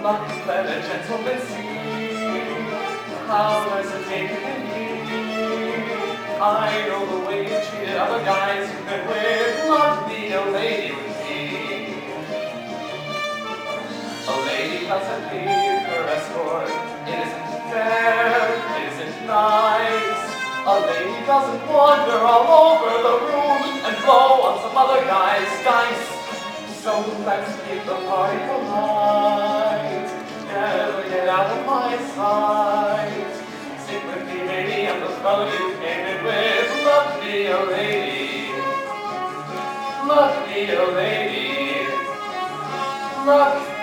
But let a gentleman see how hesitating can be. I know the way you treated other guys you've been with. Love me, a lady with me. A lady doesn't leave her escort. It isn't fair, it isn't nice. A lady doesn't wander all over the room and blow on some other guy's dice. So let's keep the party polite. Never get out of my sight. Sit with me, lady, I'm the fellow you came in with. Love me, a lady. Love me, a lady. Love me.